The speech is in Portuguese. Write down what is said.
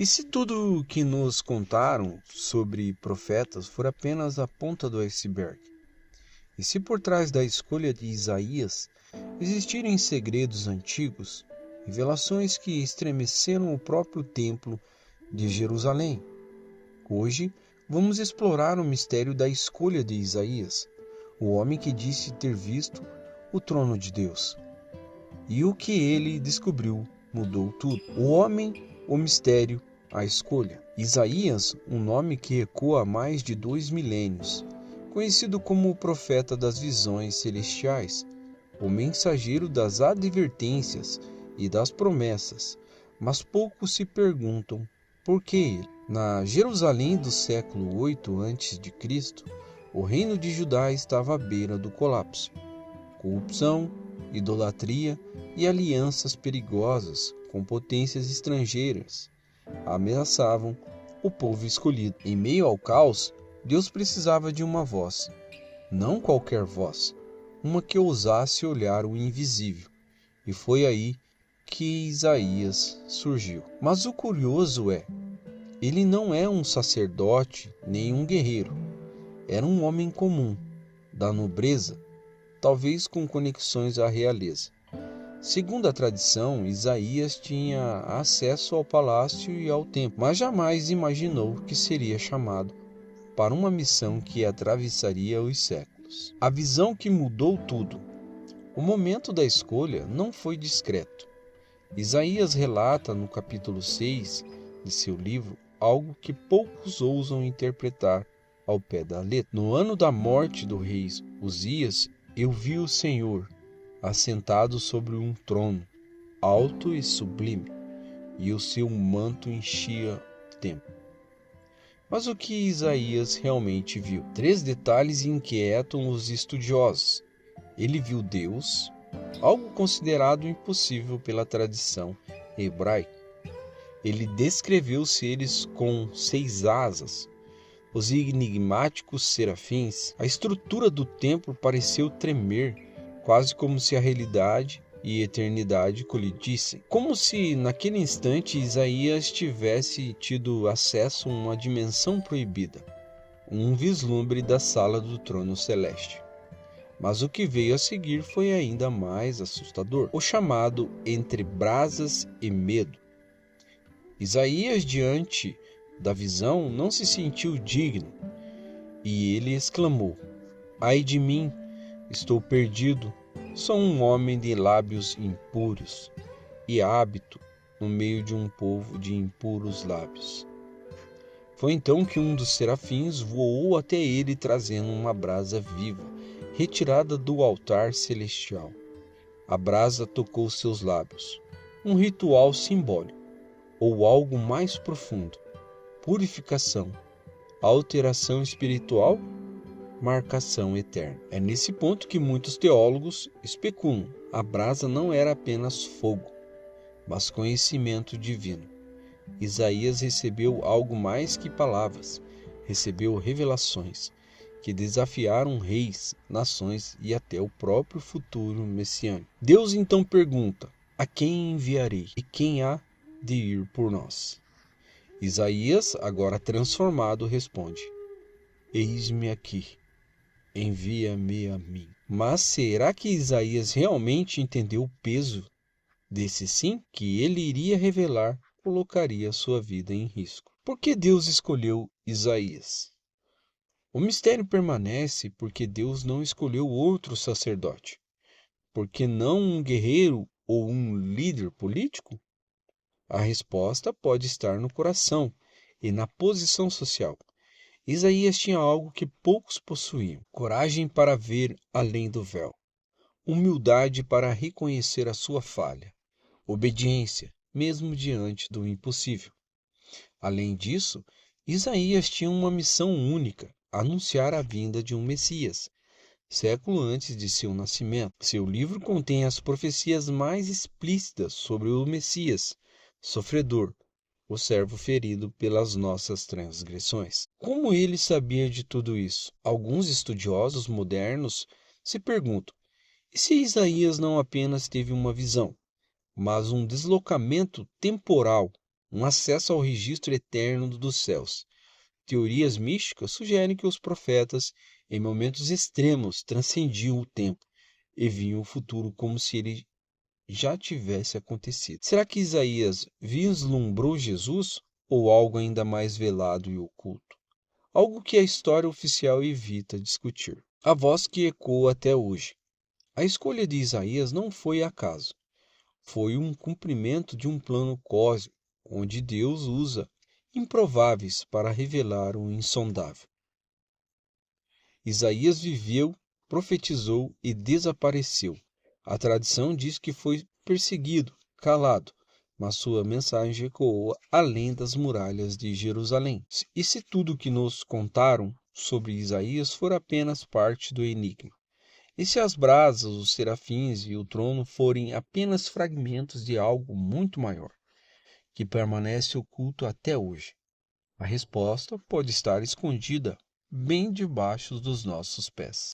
E se tudo o que nos contaram sobre profetas for apenas a ponta do iceberg? E se por trás da escolha de Isaías existirem segredos antigos, revelações que estremeceram o próprio templo de Jerusalém? Hoje vamos explorar o mistério da escolha de Isaías, o homem que disse ter visto o trono de Deus. E o que ele descobriu mudou tudo. O homem, o mistério, a escolha. Isaías, um nome que ecoa há mais de 2 milênios, conhecido como o profeta das visões celestiais, o mensageiro das advertências e das promessas, mas poucos se perguntam por que ele. Na Jerusalém do século 8 a.C., o reino de Judá estava à beira do colapso. Corrupção, idolatria e alianças perigosas com potências estrangeiras ameaçavam o povo escolhido. Em meio ao caos, Deus precisava de uma voz, não qualquer voz, uma que ousasse olhar o invisível. E foi aí que Isaías surgiu. Mas o curioso é, ele não é um sacerdote nem um guerreiro. Era um homem comum, da nobreza, talvez com conexões à realeza. Segundo a tradição, Isaías tinha acesso ao palácio e ao templo, mas jamais imaginou que seria chamado para uma missão que atravessaria os séculos. A visão que mudou tudo. O momento da escolha não foi discreto. Isaías relata no capítulo 6 de seu livro algo que poucos ousam interpretar ao pé da letra. No ano da morte do rei Uzias, eu vi o Senhor assentado sobre um trono, alto e sublime, e o seu manto enchia o templo. Mas o que Isaías realmente viu? 3 detalhes inquietam os estudiosos. Ele viu Deus, algo considerado impossível pela tradição hebraica. Ele descreveu seres com 6 asas, os enigmáticos serafins. A estrutura do templo pareceu tremer, quase como se a realidade e a eternidade colidissem. Como se naquele instante Isaías tivesse tido acesso a uma dimensão proibida, um vislumbre da sala do trono celeste. Mas o que veio a seguir foi ainda mais assustador, o chamado entre brasas e medo. Isaías, diante da visão, não se sentiu digno, e ele exclamou: ai de mim, estou perdido, sou um homem de lábios impuros e habito no meio de um povo de impuros lábios. Foi então que um dos serafins voou até ele trazendo uma brasa viva, retirada do altar celestial. A brasa tocou seus lábios, um ritual simbólico, ou algo mais profundo, purificação, alteração espiritual, marcação eterna. É nesse ponto que muitos teólogos especulam. A brasa não era apenas fogo, mas conhecimento divino. Isaías recebeu algo mais que palavras, recebeu revelações que desafiaram reis, nações e até o próprio futuro messiânico. Deus então pergunta: a quem enviarei e quem há de ir por nós? Isaías, agora transformado, responde: eis-me aqui, envia-me a mim. Mas será que Isaías realmente entendeu o peso desse sim? Que ele iria revelar colocaria sua vida em risco. Por que Deus escolheu Isaías? O mistério permanece porque Deus não escolheu outro sacerdote. Porque não um guerreiro ou um líder político? A resposta pode estar no coração e na posição social. Isaías tinha algo que poucos possuíam: coragem para ver além do véu, humildade para reconhecer a sua falha, obediência, mesmo diante do impossível. Além disso, Isaías tinha uma missão única: anunciar a vinda de um Messias, século antes de seu nascimento. Seu livro contém as profecias mais explícitas sobre o Messias, sofredor, o servo ferido pelas nossas transgressões. Como ele sabia de tudo isso? Alguns estudiosos modernos se perguntam: e se Isaías não apenas teve uma visão, mas um deslocamento temporal um acesso ao registro eterno dos céus. Teorias místicas sugerem que os profetas, em momentos extremos, transcendiam o tempo e viam o futuro como se ele já tivesse acontecido. Será que Isaías vislumbrou Jesus ou algo ainda mais velado e oculto? Algo que a história oficial evita discutir. A voz que ecoa até hoje. A escolha de Isaías não foi acaso. Foi um cumprimento de um plano cósmico, onde Deus usa improváveis para revelar o insondável. Isaías viveu, profetizou e desapareceu. A tradição diz que foi perseguido, calado, mas sua mensagem ecoou além das muralhas de Jerusalém. E se tudo o que nos contaram sobre Isaías for apenas parte do enigma? E se as brasas, os serafins e o trono forem apenas fragmentos de algo muito maior, que permanece oculto até hoje? A resposta pode estar escondida bem debaixo dos nossos pés.